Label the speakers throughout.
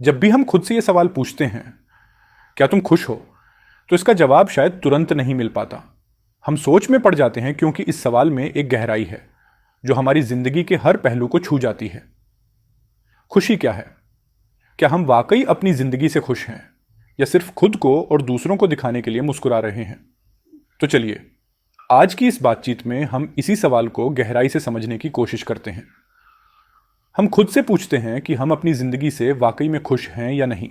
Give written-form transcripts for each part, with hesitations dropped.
Speaker 1: जब भी हम खुद से ये सवाल पूछते हैं, क्या तुम खुश हो, तो इसका जवाब शायद तुरंत नहीं मिल पाता। हम सोच में पड़ जाते हैं क्योंकि इस सवाल में एक गहराई है जो हमारी जिंदगी के हर पहलू को छू जाती है। खुशी क्या है? क्या हम वाकई अपनी जिंदगी से खुश हैं या सिर्फ खुद को और दूसरों को दिखाने के लिए मुस्कुरा रहे हैं? तो चलिए, आज की इस बातचीत में हम इसी सवाल को गहराई से समझने की कोशिश करते हैं। हम खुद से पूछते हैं कि हम अपनी जिंदगी से वाकई में खुश हैं या नहीं,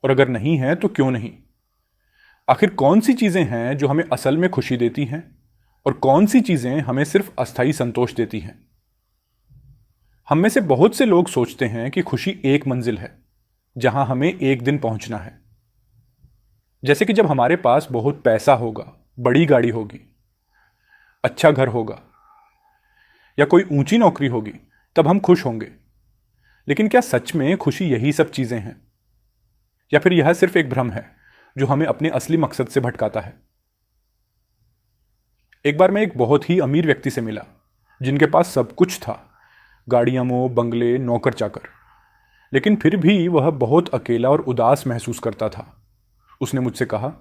Speaker 1: और अगर नहीं हैं तो क्यों नहीं। आखिर कौन सी चीजें हैं जो हमें असल में खुशी देती हैं और कौन सी चीजें हमें सिर्फ अस्थायी संतोष देती हैं। हम में से बहुत से लोग सोचते हैं कि खुशी एक मंजिल है जहां हमें एक दिन पहुंचना है। जैसे कि जब हमारे पास बहुत पैसा होगा, बड़ी गाड़ी होगी, अच्छा घर होगा या कोई ऊंची नौकरी होगी, तब हम खुश होंगे। लेकिन क्या सच में खुशी यही सब चीजें हैं, या फिर यह सिर्फ एक भ्रम है जो हमें अपने असली मकसद से भटकाता है? एक बार मैं एक बहुत ही अमीर व्यक्ति से मिला जिनके पास सब कुछ था, गाड़ियां, मोह, बंगले, नौकर चाकर, लेकिन फिर भी वह बहुत अकेला और उदास महसूस करता था। उसने मुझसे कहा,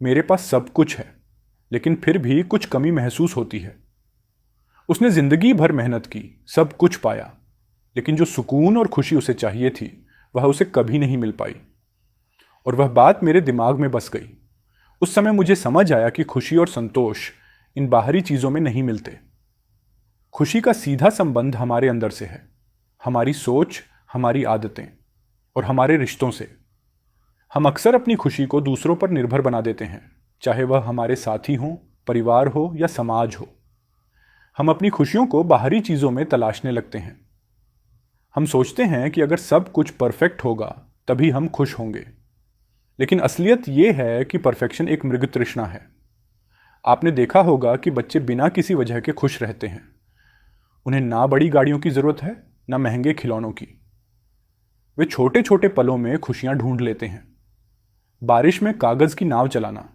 Speaker 1: मेरे पास सब कुछ है लेकिन फिर भी कुछ कमी महसूस होती है। उसने जिंदगी भर मेहनत की, सब कुछ पाया, लेकिन जो सुकून और खुशी उसे चाहिए थी वह उसे कभी नहीं मिल पाई। और वह बात मेरे दिमाग में बस गई। उस समय मुझे समझ आया कि खुशी और संतोष इन बाहरी चीजों में नहीं मिलते। खुशी का सीधा संबंध हमारे अंदर से है, हमारी सोच, हमारी आदतें और हमारे रिश्तों से। हम अक्सर अपनी खुशी को दूसरों पर निर्भर बना देते हैं, चाहे वह हमारे साथी हों, परिवार हो या समाज हो। हम अपनी खुशियों को बाहरी चीजों में तलाशने लगते हैं। हम सोचते हैं कि अगर सब कुछ परफेक्ट होगा तभी हम खुश होंगे। लेकिन असलियत यह है कि परफेक्शन एक मृग तृष्णा है। आपने देखा होगा कि बच्चे बिना किसी वजह के खुश रहते हैं। उन्हें ना बड़ी गाड़ियों की जरूरत है, ना महंगे खिलौनों की। वे छोटे छोटे पलों में खुशियां ढूंढ लेते हैं। बारिश में कागज की नाव चलाना,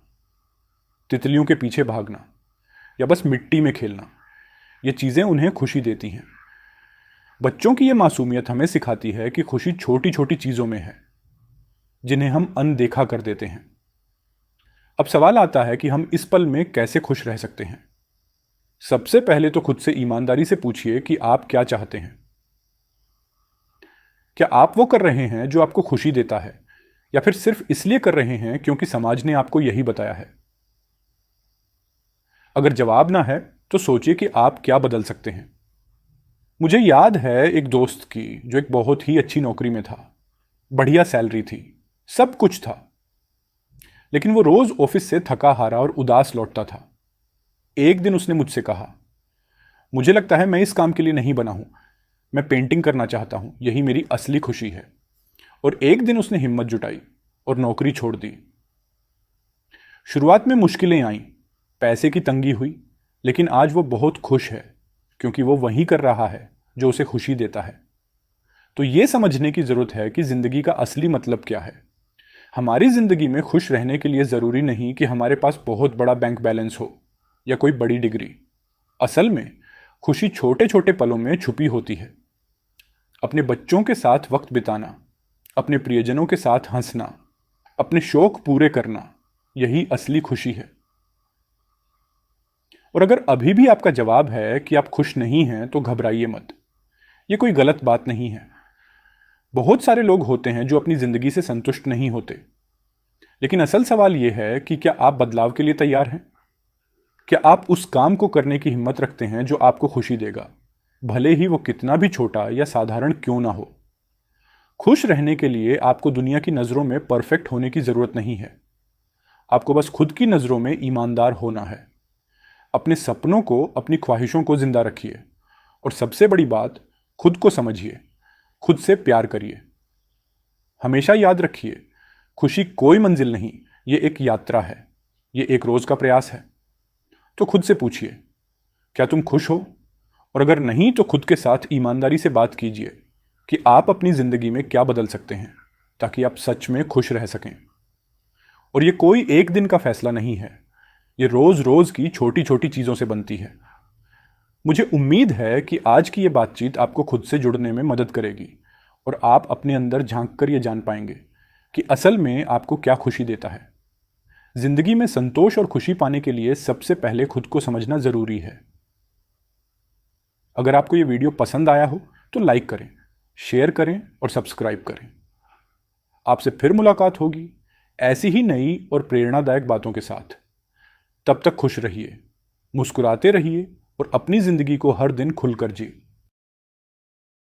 Speaker 1: तितलियों के पीछे भागना या बस मिट्टी में खेलना, ये चीजें उन्हें खुशी देती हैं। बच्चों की ये मासूमियत हमें सिखाती है कि खुशी छोटी छोटी चीजों में है जिन्हें हम अनदेखा कर देते हैं। अब सवाल आता है कि हम इस पल में कैसे खुश रह सकते हैं। सबसे पहले तो खुद से ईमानदारी से पूछिए कि आप क्या चाहते हैं। क्या आप वो कर रहे हैं जो आपको खुशी देता है, या फिर सिर्फ इसलिए कर रहे हैं क्योंकि समाज ने आपको यही बताया है? अगर जवाब ना है तो सोचिए कि आप क्या बदल सकते हैं। मुझे याद है एक दोस्त की जो एक बहुत ही अच्छी नौकरी में था, बढ़िया सैलरी थी, सब कुछ था, लेकिन वो रोज ऑफिस से थका हारा और उदास लौटता था। एक दिन उसने मुझसे कहा, मुझे लगता है मैं इस काम के लिए नहीं बना हूं, मैं पेंटिंग करना चाहता हूं, यही मेरी असली खुशी है। और एक दिन उसने हिम्मत जुटाई और नौकरी छोड़ दी। शुरुआत में मुश्किलें आईं, पैसे की तंगी हुई, लेकिन आज वो बहुत खुश है क्योंकि वो वही कर रहा है जो उसे खुशी देता है। तो ये समझने की जरूरत है कि जिंदगी का असली मतलब क्या है। हमारी जिंदगी में खुश रहने के लिए जरूरी नहीं कि हमारे पास बहुत बड़ा बैंक बैलेंस हो या कोई बड़ी डिग्री। असल में खुशी छोटे छोटे पलों में छुपी होती है। अपने बच्चों के साथ वक्त बिताना, अपने प्रियजनों के साथ हंसना, अपने शौक पूरे करना, यही असली खुशी है। और अगर अभी भी आपका जवाब है कि आप खुश नहीं हैं तो घबराइए मत। ये कोई गलत बात नहीं है। बहुत सारे लोग होते हैं जो अपनी जिंदगी से संतुष्ट नहीं होते, लेकिन असल सवाल यह है कि क्या आप बदलाव के लिए तैयार हैं? क्या आप उस काम को करने की हिम्मत रखते हैं जो आपको खुशी देगा, भले ही वो कितना भी छोटा या साधारण क्यों ना हो? खुश रहने के लिए आपको दुनिया की नजरों में परफेक्ट होने की जरूरत नहीं है। आपको बस खुद की नजरों में ईमानदार होना है। अपने सपनों को, अपनी ख्वाहिशों को जिंदा रखिए, और सबसे बड़ी बात, खुद को समझिए, खुद से प्यार करिए। हमेशा याद रखिए, खुशी कोई मंजिल नहीं, ये एक यात्रा है, ये एक रोज का प्रयास है। तो खुद से पूछिए, क्या तुम खुश हो? और अगर नहीं तो खुद के साथ ईमानदारी से बात कीजिए कि आप अपनी जिंदगी में क्या बदल सकते हैं ताकि आप सच में खुश रह सकें। और ये कोई एक दिन का फैसला नहीं है, ये रोज रोज की छोटी छोटी चीजों से बनती है। मुझे उम्मीद है कि आज की ये बातचीत आपको खुद से जुड़ने में मदद करेगी और आप अपने अंदर झांक कर ये जान पाएंगे कि असल में आपको क्या खुशी देता है। जिंदगी में संतोष और खुशी पाने के लिए सबसे पहले खुद को समझना जरूरी है। अगर आपको ये वीडियो पसंद आया हो तो लाइक करें, शेयर करें और सब्सक्राइब करें। आपसे फिर मुलाकात होगी ऐसी ही नई और प्रेरणादायक बातों के साथ। तब तक खुश रहिए, मुस्कुराते रहिए और अपनी जिंदगी को हर दिन खुलकर जिए।